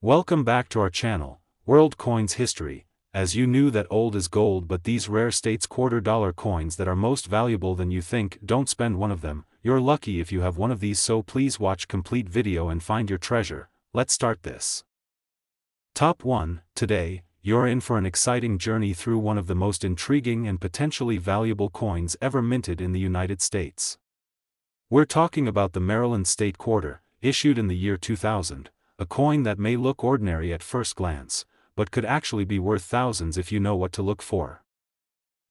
Welcome back to our channel, World Coins History. As you knew that old is gold, but these rare states $quarter coins that are most valuable than you think, don't spend one of them. You're lucky if you have one of these, so please watch complete video and find your treasure. Let's start this. Top 1. Today, you're in for an exciting journey through one of the most intriguing and potentially valuable coins ever minted in the United States. We're talking about the Maryland State Quarter, issued in the year 2000. A coin that may look ordinary at first glance, but could actually be worth thousands if you know what to look for.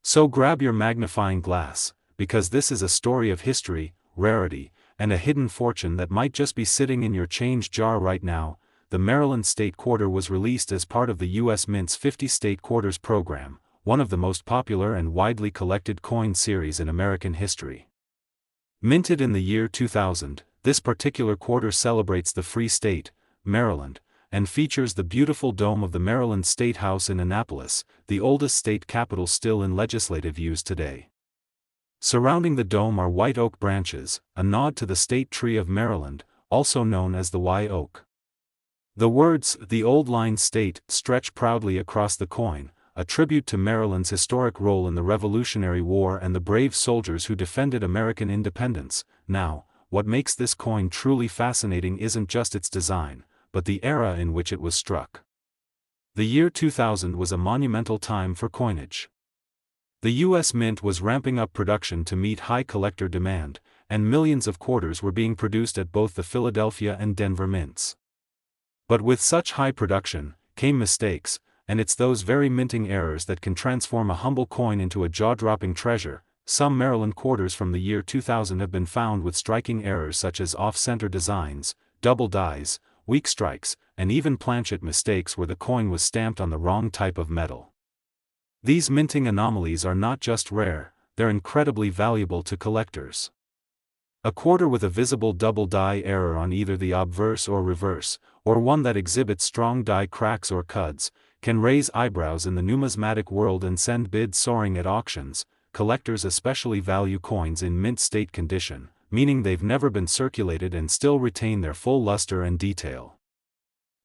So grab your magnifying glass, because this is a story of history, rarity, and a hidden fortune that might just be sitting in your change jar right now. The Maryland State Quarter was released as part of the U.S. Mint's 50 State Quarters program, one of the most popular and widely collected coin series in American history. Minted in the year 2000, this particular quarter celebrates the Free State, Maryland, and features the beautiful dome of the Maryland State House in Annapolis, the oldest state capitol still in legislative use today. Surrounding the dome are white oak branches, a nod to the state tree of Maryland, also known as the Y oak. The words, "The Old Line State," stretch proudly across the coin, a tribute to Maryland's historic role in the Revolutionary War and the brave soldiers who defended American independence. Now, what makes this coin truly fascinating isn't just its design, but the era in which it was struck. The year 2000 was a monumental time for coinage. The U.S. Mint was ramping up production to meet high collector demand, and millions of quarters were being produced at both the Philadelphia and Denver mints. But with such high production, came mistakes, and it's those very minting errors that can transform a humble coin into a jaw-dropping treasure. Some Maryland quarters from the year 2000 have been found with striking errors such as off-center designs, double dies, weak strikes, and even planchet mistakes where the coin was stamped on the wrong type of metal. These minting anomalies are not just rare, they're incredibly valuable to collectors. A quarter with a visible double die error on either the obverse or reverse, or one that exhibits strong die cracks or cuds, can raise eyebrows in the numismatic world and send bids soaring at auctions. Collectors especially value coins in mint state condition, meaning they've never been circulated and still retain their full luster and detail.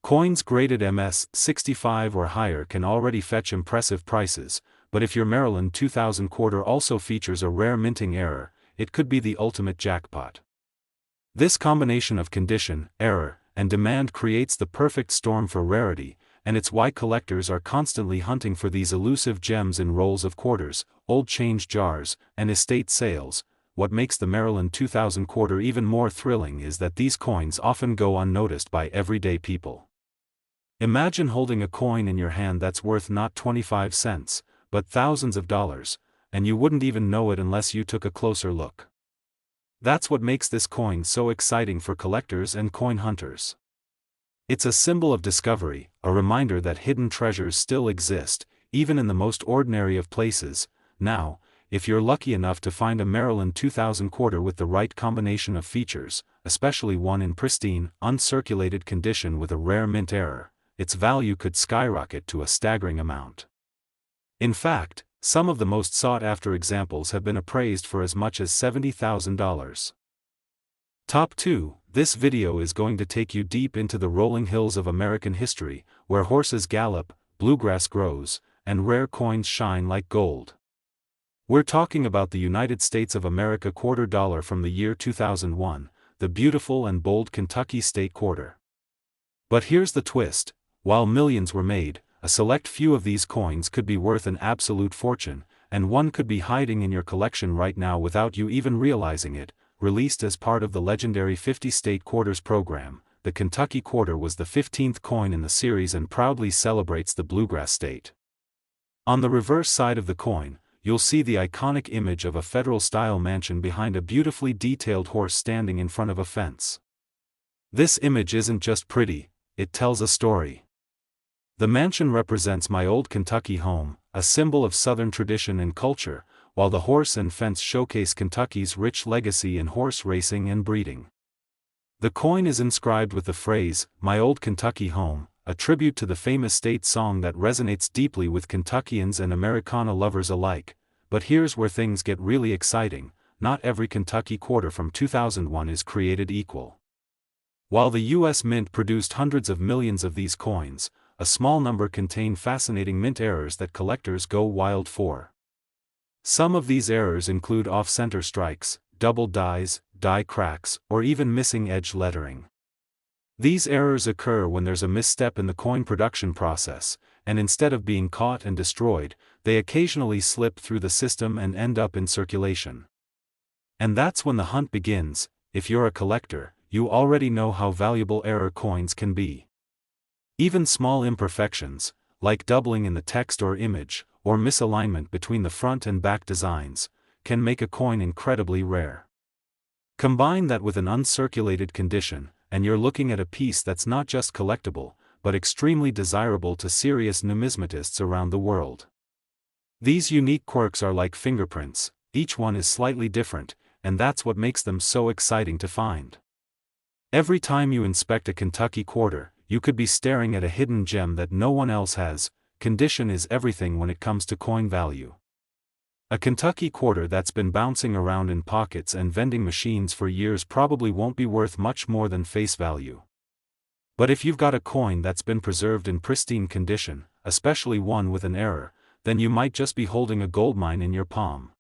Coins graded MS 65 or higher can already fetch impressive prices, but if your Maryland 2000 quarter also features a rare minting error, it could be the ultimate jackpot. This combination of condition, error, and demand creates the perfect storm for rarity, and it's why collectors are constantly hunting for these elusive gems in rolls of quarters, old change jars, and estate sales. What makes the Maryland 2000 quarter even more thrilling is that these coins often go unnoticed by everyday people. Imagine holding a coin in your hand that's worth not 25 cents, but thousands of dollars, and you wouldn't even know it unless you took a closer look. That's what makes this coin so exciting for collectors and coin hunters. It's a symbol of discovery, a reminder that hidden treasures still exist, even in the most ordinary of places. Now, if you're lucky enough to find a Maryland 2000 quarter with the right combination of features, especially one in pristine, uncirculated condition with a rare mint error, its value could skyrocket to a staggering amount. In fact, some of the most sought-after examples have been appraised for as much as $70,000. Top 2. This video is going to take you deep into the rolling hills of American history, where horses gallop, bluegrass grows, and rare coins shine like gold. We're talking about the United States of America quarter dollar from the year 2001, the beautiful and bold Kentucky State Quarter. But here's the twist: while millions were made, a select few of these coins could be worth an absolute fortune, and one could be hiding in your collection right now without you even realizing it. Released as part of the legendary 50 State Quarters program, the Kentucky Quarter was the 15th coin in the series and proudly celebrates the bluegrass state. On the reverse side of the coin, you'll see the iconic image of a federal-style mansion behind a beautifully detailed horse standing in front of a fence. This image isn't just pretty, it tells a story. The mansion represents my old Kentucky home, a symbol of Southern tradition and culture, while the horse and fence showcase Kentucky's rich legacy in horse racing and breeding. The coin is inscribed with the phrase, "My Old Kentucky Home," a tribute to the famous state song that resonates deeply with Kentuckians and Americana lovers alike. But here's where things get really exciting: not every Kentucky quarter from 2001 is created equal. While the U.S. Mint produced hundreds of millions of these coins, a small number contain fascinating mint errors that collectors go wild for. Some of these errors include off-center strikes, double dies, die cracks, or even missing edge lettering. These errors occur when there's a misstep in the coin production process, and instead of being caught and destroyed, they occasionally slip through the system and end up in circulation. And that's when the hunt begins. If you're a collector, you already know how valuable error coins can be. Even small imperfections, like doubling in the text or image, or misalignment between the front and back designs, can make a coin incredibly rare. Combine that with an uncirculated condition, and you're looking at a piece that's not just collectible, but extremely desirable to serious numismatists around the world. These unique quirks are like fingerprints, each one is slightly different, and that's what makes them so exciting to find. Every time you inspect a Kentucky Quarter, you could be staring at a hidden gem that no one else has. Condition is everything when it comes to coin value. A Kentucky Quarter that's been bouncing around in pockets and vending machines for years probably won't be worth much more than face value. But if you've got a coin that's been preserved in pristine condition, especially one with an error, then you might just be holding a goldmine in your palm.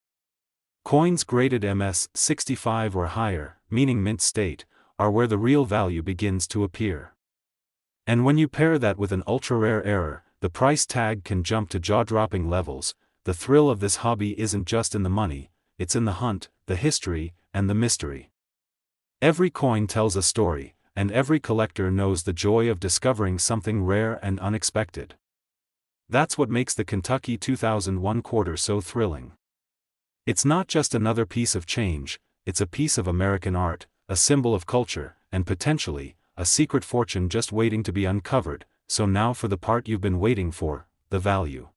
Coins graded MS 65 or higher, meaning mint state, are where the real value begins to appear. And when you pair that with an ultra-rare error, the price tag can jump to jaw-dropping levels. The thrill of this hobby isn't just in the money, it's in the hunt, the history, and the mystery. Every coin tells a story, and every collector knows the joy of discovering something rare and unexpected. That's what makes the Kentucky 2001 Quarter so thrilling. It's not just another piece of change, it's a piece of American art, a symbol of culture, and potentially, a secret fortune just waiting to be uncovered. So now for the part you've been waiting for, the value.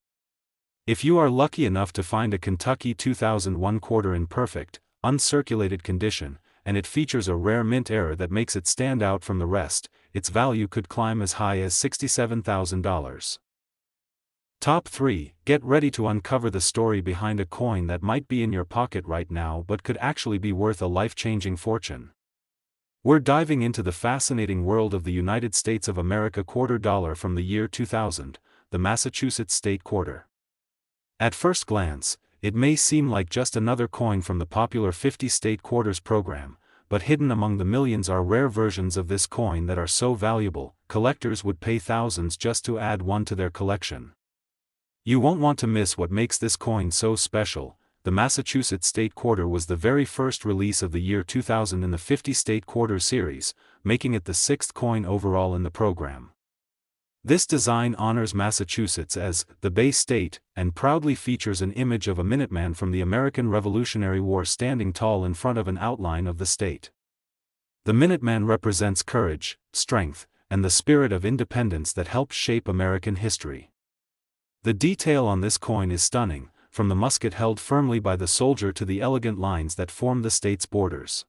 If you are lucky enough to find a Kentucky 2001 Quarter in perfect, uncirculated condition, and it features a rare mint error that makes it stand out from the rest, its value could climb as high as $67,000. Top 3. Get ready to uncover the story behind a coin that might be in your pocket right now but could actually be worth a life-changing fortune. We're diving into the fascinating world of the United States of America quarter dollar from the year 2000, the Massachusetts State Quarter. At first glance, it may seem like just another coin from the popular 50 State Quarters program, but hidden among the millions are rare versions of this coin that are so valuable, collectors would pay thousands just to add one to their collection. You won't want to miss what makes this coin so special. The Massachusetts State Quarter was the very first release of the year 2000 in the 50 State Quarter series, making it the sixth coin overall in the program. This design honors Massachusetts as the Bay State, and proudly features an image of a Minuteman from the American Revolutionary War standing tall in front of an outline of the state. The Minuteman represents courage, strength, and the spirit of independence that helped shape American history. The detail on this coin is stunning, from the musket held firmly by the soldier to the elegant lines that form the state's borders.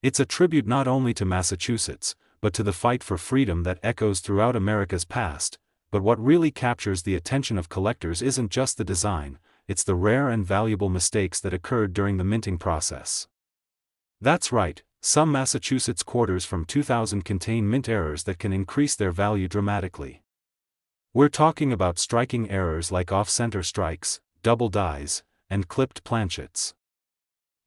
It's a tribute not only to Massachusetts, but to the fight for freedom that echoes throughout America's past. But what really captures the attention of collectors isn't just the design, it's the rare and valuable mistakes that occurred during the minting process. That's right, some Massachusetts quarters from 2000 contain mint errors that can increase their value dramatically. We're talking about striking errors like off-center strikes, double dies, and clipped planchets.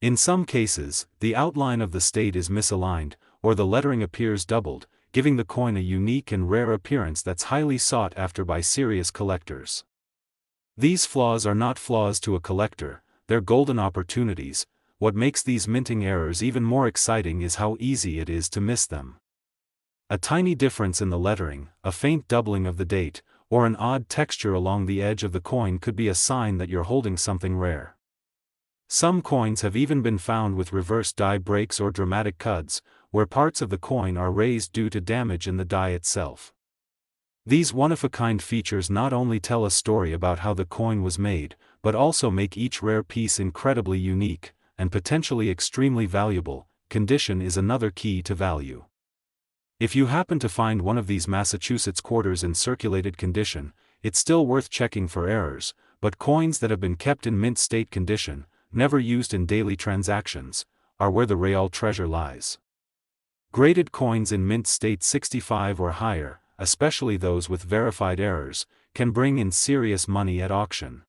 In some cases, the outline of the state is misaligned, or the lettering appears doubled, giving the coin a unique and rare appearance that's highly sought after by serious collectors. These flaws are not flaws to a collector, they're golden opportunities. What makes these minting errors even more exciting is how easy it is to miss them. A tiny difference in the lettering, a faint doubling of the date, or an odd texture along the edge of the coin could be a sign that you're holding something rare. Some coins have even been found with reverse die breaks or dramatic cuts, where parts of the coin are raised due to damage in the die itself. These one-of-a-kind features not only tell a story about how the coin was made, but also make each rare piece incredibly unique, and potentially extremely valuable. Condition is another key to value. If you happen to find one of these Massachusetts quarters in circulated condition, it's still worth checking for errors, but coins that have been kept in mint state condition, never used in daily transactions, are where the real treasure lies. Graded coins in mint state 65 or higher, especially those with verified errors, can bring in serious money at auction.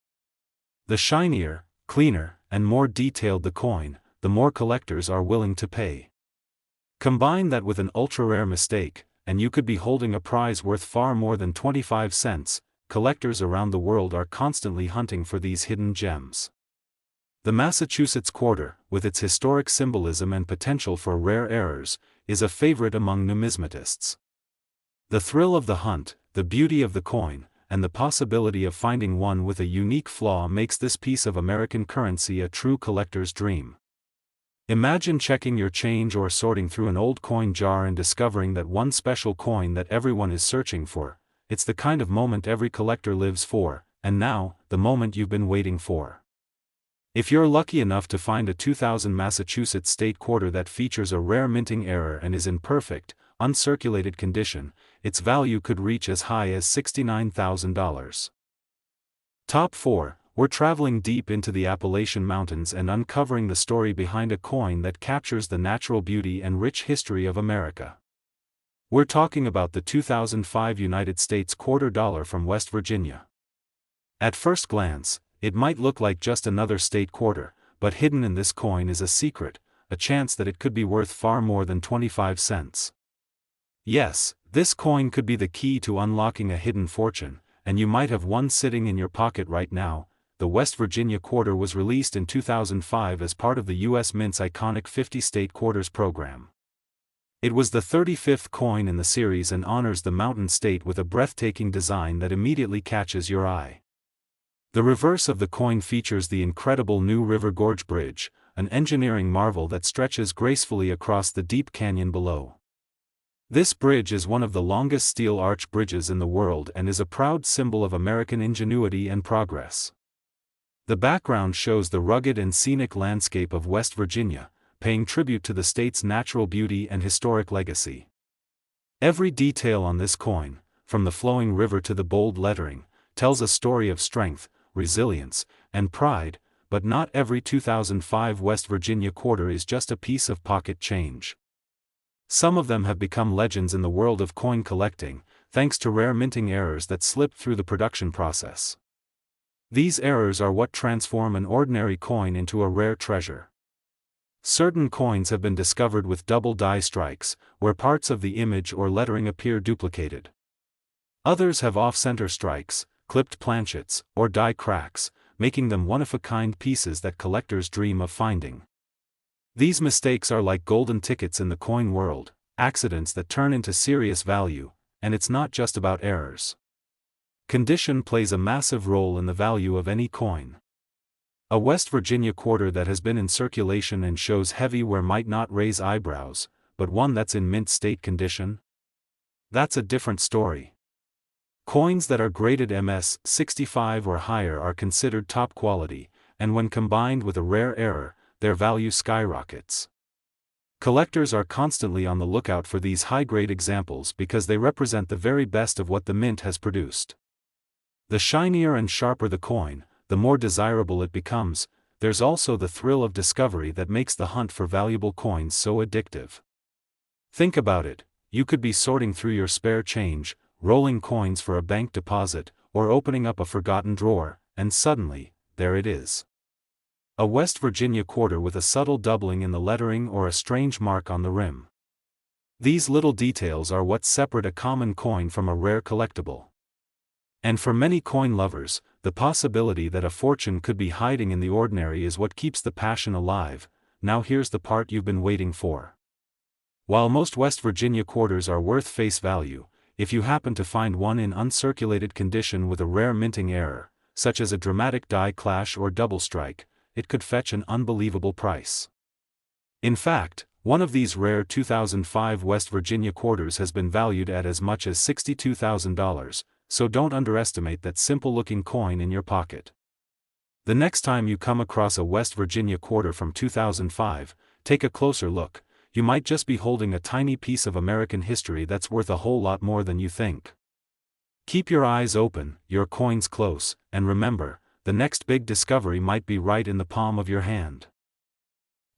The shinier, cleaner, and more detailed the coin, the more collectors are willing to pay. Combine that with an ultra-rare mistake, and you could be holding a prize worth far more than 25 cents. Collectors around the world are constantly hunting for these hidden gems. The Massachusetts Quarter, with its historic symbolism and potential for rare errors, is a favorite among numismatists. The thrill of the hunt, the beauty of the coin, and the possibility of finding one with a unique flaw makes this piece of American currency a true collector's dream. Imagine checking your change or sorting through an old coin jar and discovering that one special coin that everyone is searching for. It's the kind of moment every collector lives for, and now, the moment you've been waiting for. If you're lucky enough to find a 2000 Massachusetts State Quarter that features a rare minting error and is in perfect, uncirculated condition, its value could reach as high as $69,000. Top 4. We're traveling deep into the Appalachian Mountains and uncovering the story behind a coin that captures the natural beauty and rich history of America. We're talking about the 2005 United States quarter dollar from West Virginia. At first glance, it might look like just another state quarter, but hidden in this coin is a secret, a chance that it could be worth far more than 25 cents. Yes, this coin could be the key to unlocking a hidden fortune, and you might have one sitting in your pocket right now. The West Virginia quarter was released in 2005 as part of the U.S. Mint's iconic 50 state quarters program. It was the 35th coin in the series and honors the mountain state with a breathtaking design that immediately catches your eye. The reverse of the coin features the incredible New River Gorge Bridge, an engineering marvel that stretches gracefully across the deep canyon below. This bridge is one of the longest steel arch bridges in the world and is a proud symbol of American ingenuity and progress. The background shows the rugged and scenic landscape of West Virginia, paying tribute to the state's natural beauty and historic legacy. Every detail on this coin, from the flowing river to the bold lettering, tells a story of strength, resilience, and pride, but not every 2005 West Virginia quarter is just a piece of pocket change. Some of them have become legends in the world of coin collecting, thanks to rare minting errors that slip through the production process. These errors are what transform an ordinary coin into a rare treasure. Certain coins have been discovered with double die strikes, where parts of the image or lettering appear duplicated. Others have off-center strikes, clipped planchets, or die cracks, making them one-of-a-kind pieces that collectors dream of finding. These mistakes are like golden tickets in the coin world, accidents that turn into serious value, and it's not just about errors. Condition plays a massive role in the value of any coin. A West Virginia quarter that has been in circulation and shows heavy wear might not raise eyebrows, but one that's in mint state condition? That's a different story. Coins that are graded MS 65 or higher are considered top quality, and when combined with a rare error, their value skyrockets. Collectors are constantly on the lookout for these high-grade examples because they represent the very best of what the mint has produced. The shinier and sharper the coin, the more desirable it becomes. There's also the thrill of discovery that makes the hunt for valuable coins so addictive. Think about it, you could be sorting through your spare change, rolling coins for a bank deposit, or opening up a forgotten drawer, and suddenly, there it is. A West Virginia quarter with a subtle doubling in the lettering or a strange mark on the rim. These little details are what separate a common coin from a rare collectible. And for many coin lovers, the possibility that a fortune could be hiding in the ordinary is what keeps the passion alive. Now here's the part you've been waiting for. While most West Virginia quarters are worth face value, if you happen to find one in uncirculated condition with a rare minting error, such as a dramatic die clash or double strike, it could fetch an unbelievable price. In fact, one of these rare 2005 West Virginia quarters has been valued at as much as $62,000, so don't underestimate that simple-looking coin in your pocket. The next time you come across a West Virginia quarter from 2005, take a closer look. You might just be holding a tiny piece of American history that's worth a whole lot more than you think. Keep your eyes open, your coins close, and remember, the next big discovery might be right in the palm of your hand.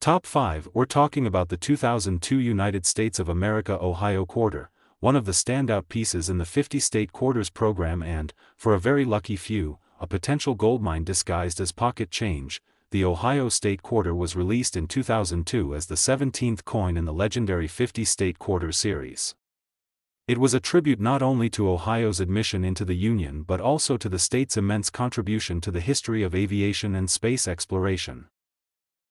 Top 5. We're talking about the 2002 United States of America Ohio Quarter, one of the standout pieces in the 50-state quarters program and, for a very lucky few, a potential goldmine disguised as pocket change. The Ohio State Quarter was released in 2002 as the 17th coin in the legendary 50-state quarter series. It was a tribute not only to Ohio's admission into the Union but also to the state's immense contribution to the history of aviation and space exploration.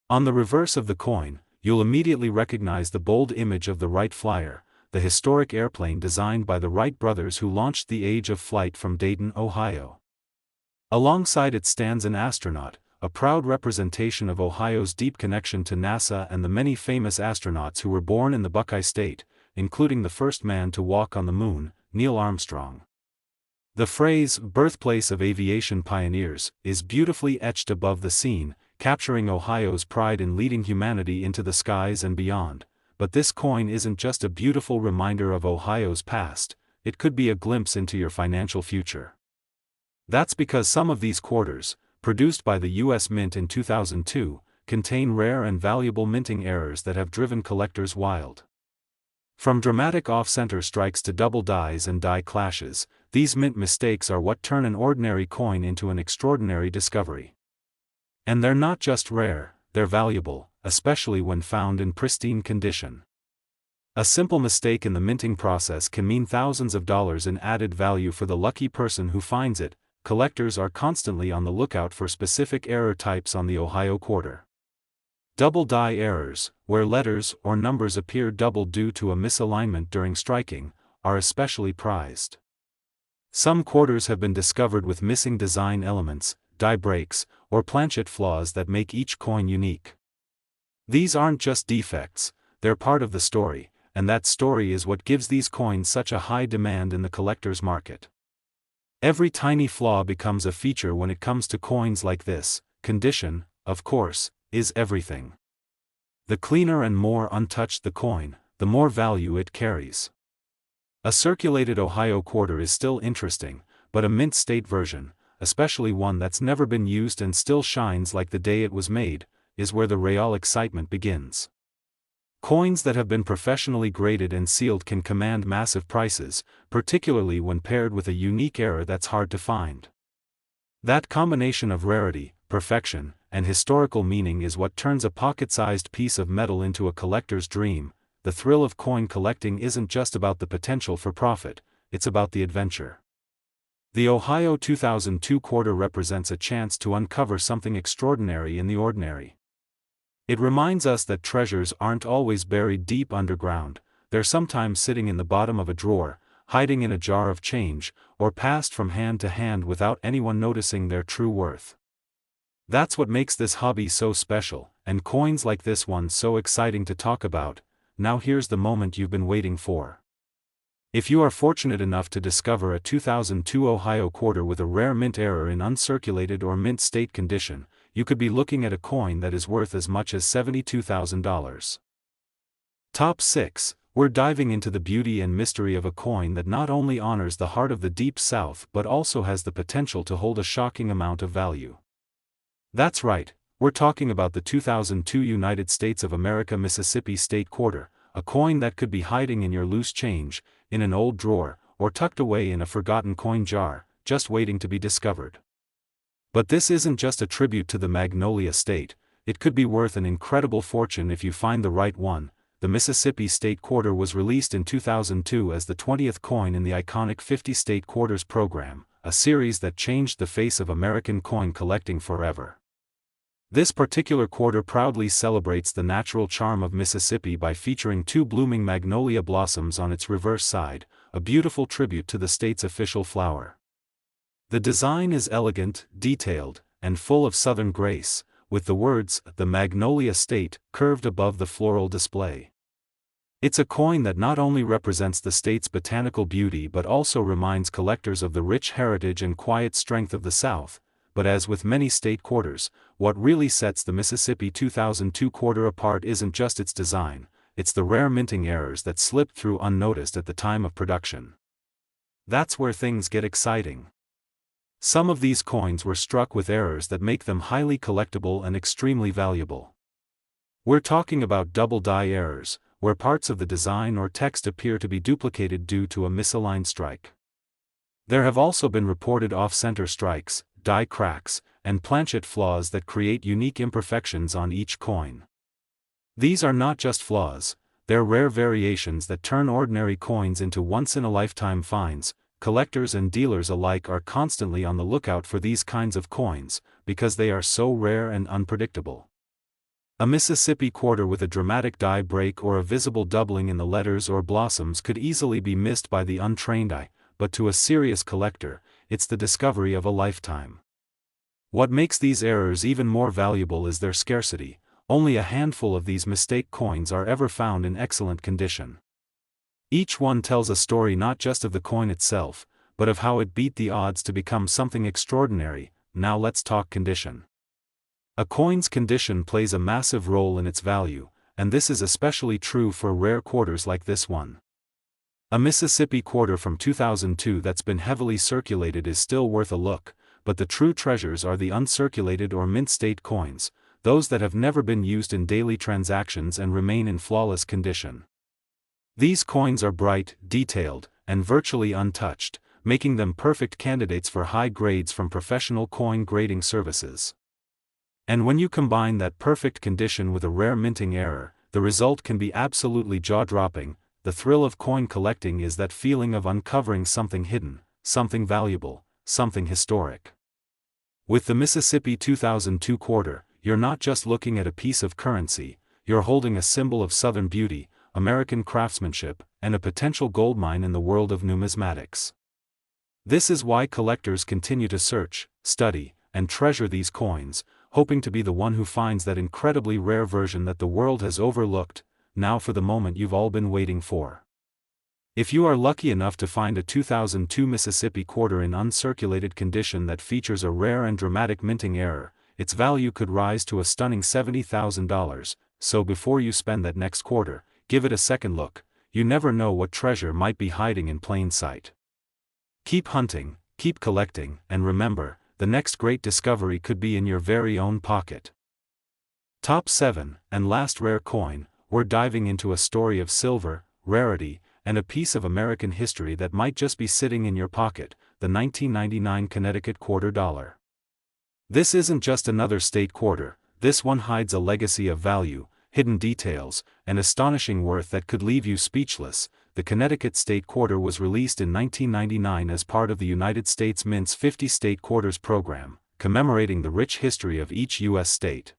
On the reverse of the coin, you'll immediately recognize the bold image of the Wright Flyer, the historic airplane designed by the Wright brothers who launched the Age of Flight from Dayton, Ohio. Alongside it stands an astronaut, a proud representation of Ohio's deep connection to NASA and the many famous astronauts who were born in the Buckeye State, including the first man to walk on the moon, Neil Armstrong. The phrase, "birthplace of aviation pioneers," is beautifully etched above the scene, capturing Ohio's pride in leading humanity into the skies and beyond. But this coin isn't just a beautiful reminder of Ohio's past, it could be a glimpse into your financial future. That's because some of these quarters, produced by the U.S. Mint in 2002, contain rare and valuable minting errors that have driven collectors wild. From dramatic off-center strikes to double dies and die clashes, these mint mistakes are what turn an ordinary coin into an extraordinary discovery. And they're not just rare, they're valuable, especially when found in pristine condition. A simple mistake in the minting process can mean thousands of dollars in added value for the lucky person who finds it. Collectors are constantly on the lookout for specific error types on the Ohio Quarter. Double die errors, where letters or numbers appear double due to a misalignment during striking, are especially prized. Some quarters have been discovered with missing design elements, die breaks, or planchet flaws that make each coin unique. These aren't just defects, they're part of the story, and that story is what gives these coins such a high demand in the collector's market. Every tiny flaw becomes a feature when it comes to coins like this. Condition, of course, is everything. The cleaner and more untouched the coin, the more value it carries. A circulated Ohio quarter is still interesting, but a mint state version, especially one that's never been used and still shines like the day it was made, is where the real excitement begins. Coins that have been professionally graded and sealed can command massive prices, particularly when paired with a unique error that's hard to find. That combination of rarity, perfection, and historical meaning is what turns a pocket-sized piece of metal into a collector's dream. The thrill of coin collecting isn't just about the potential for profit, it's about the adventure. The Ohio 2002 quarter represents a chance to uncover something extraordinary in the ordinary. It reminds us that treasures aren't always buried deep underground, they're sometimes sitting in the bottom of a drawer, hiding in a jar of change, or passed from hand to hand without anyone noticing their true worth. That's what makes this hobby so special, and coins like this one so exciting to talk about. Now here's the moment you've been waiting for. If you are fortunate enough to discover a 2002 Ohio quarter with a rare mint error in uncirculated or mint state condition, you could be looking at a coin that is worth as much as $72,000. Top 6. We're diving into the beauty and mystery of a coin that not only honors the heart of the Deep South but also has the potential to hold a shocking amount of value. That's right, we're talking about the 2002 United States of America Mississippi State Quarter, a coin that could be hiding in your loose change, in an old drawer, or tucked away in a forgotten coin jar, just waiting to be discovered. But this isn't just a tribute to the Magnolia State, it could be worth an incredible fortune if you find the right one. The Mississippi State Quarter was released in 2002 as the 20th coin in the iconic 50-state quarters program, a series that changed the face of American coin collecting forever. This particular quarter proudly celebrates the natural charm of Mississippi by featuring two blooming magnolia blossoms on its reverse side, a beautiful tribute to the state's official flower. The design is elegant, detailed, and full of southern grace, with the words, "The Magnolia State," curved above the floral display. It's a coin that not only represents the state's botanical beauty but also reminds collectors of the rich heritage and quiet strength of the South. But as with many state quarters, what really sets the Mississippi 2002 quarter apart isn't just its design, it's the rare minting errors that slipped through unnoticed at the time of production. That's where things get exciting. Some of these coins were struck with errors that make them highly collectible and extremely valuable. We're talking about double die errors, where parts of the design or text appear to be duplicated due to a misaligned strike. There have also been reported off-center strikes, die cracks, and planchet flaws that create unique imperfections on each coin. These are not just flaws, they're rare variations that turn ordinary coins into once-in-a-lifetime finds. Collectors and dealers alike are constantly on the lookout for these kinds of coins, because they are so rare and unpredictable. A Mississippi quarter with a dramatic die break or a visible doubling in the letters or blossoms could easily be missed by the untrained eye, but to a serious collector, it's the discovery of a lifetime. What makes these errors even more valuable is their scarcity. Only a handful of these mistake coins are ever found in excellent condition. Each one tells a story not just of the coin itself, but of how it beat the odds to become something extraordinary. Now let's talk condition. A coin's condition plays a massive role in its value, and this is especially true for rare quarters like this one. A Mississippi quarter from 2002 that's been heavily circulated is still worth a look, but the true treasures are the uncirculated or mint state coins, those that have never been used in daily transactions and remain in flawless condition. These coins are bright, detailed, and virtually untouched, making them perfect candidates for high grades from professional coin grading services. And when you combine that perfect condition with a rare minting error, the result can be absolutely jaw-dropping. The thrill of coin collecting is that feeling of uncovering something hidden, something valuable, something historic. With the Mississippi 2002 quarter, you're not just looking at a piece of currency, you're holding a symbol of Southern beauty, American craftsmanship, and a potential goldmine in the world of numismatics. This is why collectors continue to search, study, and treasure these coins, hoping to be the one who finds that incredibly rare version that the world has overlooked. Now for the moment you've all been waiting for. If you are lucky enough to find a 2002 Mississippi quarter in uncirculated condition that features a rare and dramatic minting error, its value could rise to a stunning $70,000, so before you spend that next quarter, give it a second look. You never know what treasure might be hiding in plain sight. Keep hunting, keep collecting, and remember, the next great discovery could be in your very own pocket. Top 7, and last rare coin, we're diving into a story of silver, rarity, and a piece of American history that might just be sitting in your pocket, the 1999 Connecticut Quarter dollar. This isn't just another state quarter, this one hides a legacy of value, hidden details, and astonishing worth that could leave you speechless. The Connecticut State Quarter was released in 1999 as part of the United States Mint's 50 State Quarters program, commemorating the rich history of each U.S. state.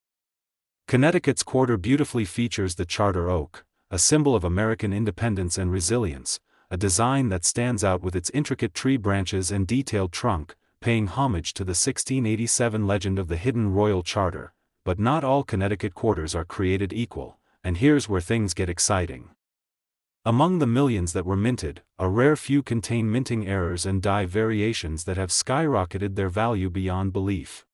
Connecticut's quarter beautifully features the charter oak, a symbol of American independence and resilience, a design that stands out with its intricate tree branches and detailed trunk, paying homage to the 1687 legend of the hidden royal charter. But not all Connecticut quarters are created equal, and here's where things get exciting. Among the millions that were minted, a rare few contain minting errors and die variations that have skyrocketed their value beyond belief.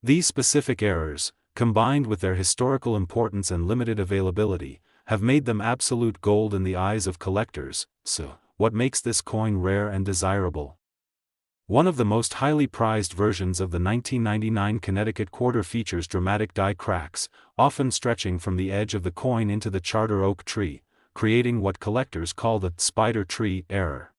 These specific errors, combined with their historical importance and limited availability, have made them absolute gold in the eyes of collectors. So, what makes this coin rare and desirable? One of the most highly prized versions of the 1999 Connecticut Quarter features dramatic die cracks, often stretching from the edge of the coin into the charter oak tree, creating what collectors call the spider tree error.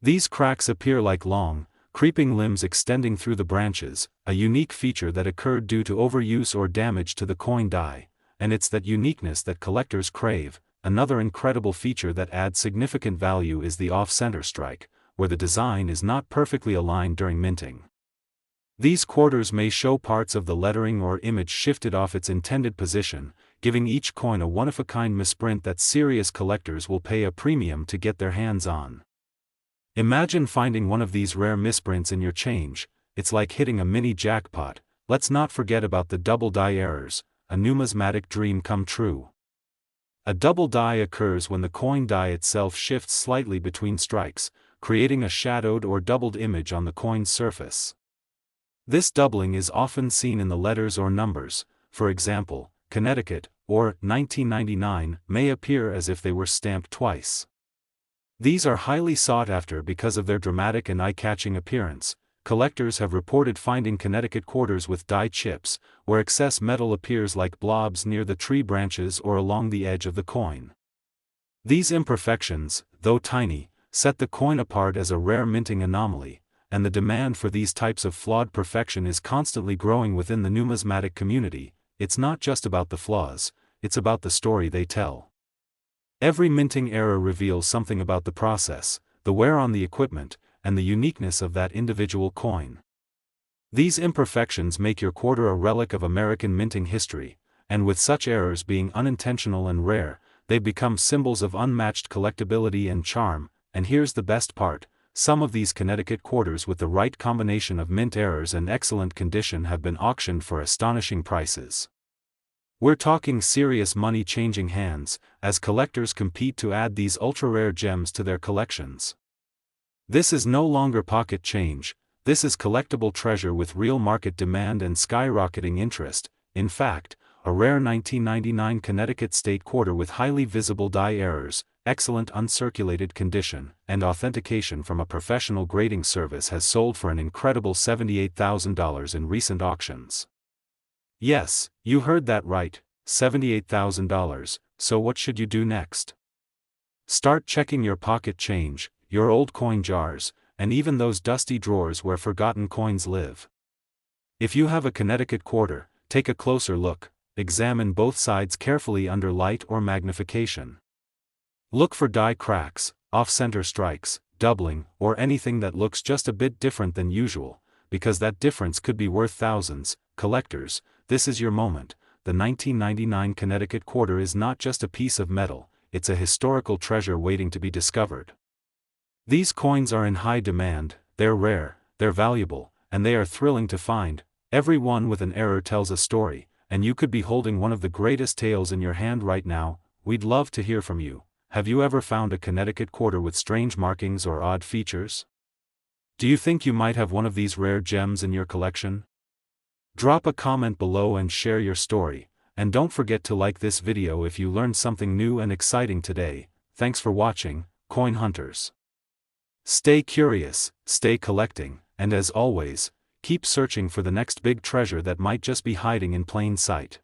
These cracks appear like long, creeping limbs extending through the branches, a unique feature that occurred due to overuse or damage to the coin die, and it's that uniqueness that collectors crave. Another incredible feature that adds significant value is the off-center strike, where the design is not perfectly aligned during minting. These quarters may show parts of the lettering or image shifted off its intended position, giving each coin a one-of-a-kind misprint that serious collectors will pay a premium to get their hands on. Imagine finding one of these rare misprints in your change. It's like hitting a mini jackpot. Let's not forget about the double die errors, a numismatic dream come true. A double die occurs when the coin die itself shifts slightly between strikes, creating a shadowed or doubled image on the coin's surface. This doubling is often seen in the letters or numbers. For example, Connecticut, or 1999, may appear as if they were stamped twice. These are highly sought after because of their dramatic and eye-catching appearance. collectors have reported finding Connecticut quarters with die chips, where excess metal appears like blobs near the tree branches or along the edge of the coin. These imperfections, though tiny, set the coin apart as a rare minting anomaly, and the demand for these types of flawed perfection is constantly growing within the numismatic community. It's not just about the flaws, it's about the story they tell. Every minting error reveals something about the process, the wear on the equipment, and the uniqueness of that individual coin. These imperfections make your quarter a relic of American minting history, and with such errors being unintentional and rare, they've become symbols of unmatched collectability and charm. And here's the best part: some of these Connecticut quarters with the right combination of mint errors and excellent condition have been auctioned for astonishing prices. We're talking serious money changing hands, as collectors compete to add these ultra-rare gems to their collections. This is no longer pocket change, this is collectible treasure with real market demand and skyrocketing interest. In fact, a rare 1999 Connecticut State Quarter with highly visible die errors, excellent uncirculated condition, and authentication from a professional grading service has sold for an incredible $78,000 in recent auctions. Yes, you heard that right, $78,000, so what should you do next? Start checking your pocket change, your old coin jars, and even those dusty drawers where forgotten coins live. If you have a Connecticut quarter, take a closer look, examine both sides carefully under light or magnification. Look for die cracks, off-center strikes, doubling, or anything that looks just a bit different than usual, because that difference could be worth thousands. Collectors, this is your moment. The 1999 Connecticut Quarter is not just a piece of metal, it's a historical treasure waiting to be discovered. These coins are in high demand, they're rare, they're valuable, and they are thrilling to find. Every one with an error tells a story, and you could be holding one of the greatest tales in your hand right now. We'd love to hear from you. Have you ever found a Connecticut quarter with strange markings or odd features? Do you think you might have one of these rare gems in your collection? Drop a comment below and share your story, and don't forget to like this video if you learned something new and exciting today. Thanks for watching, coin hunters. Stay curious, stay collecting, and as always, keep searching for the next big treasure that might just be hiding in plain sight.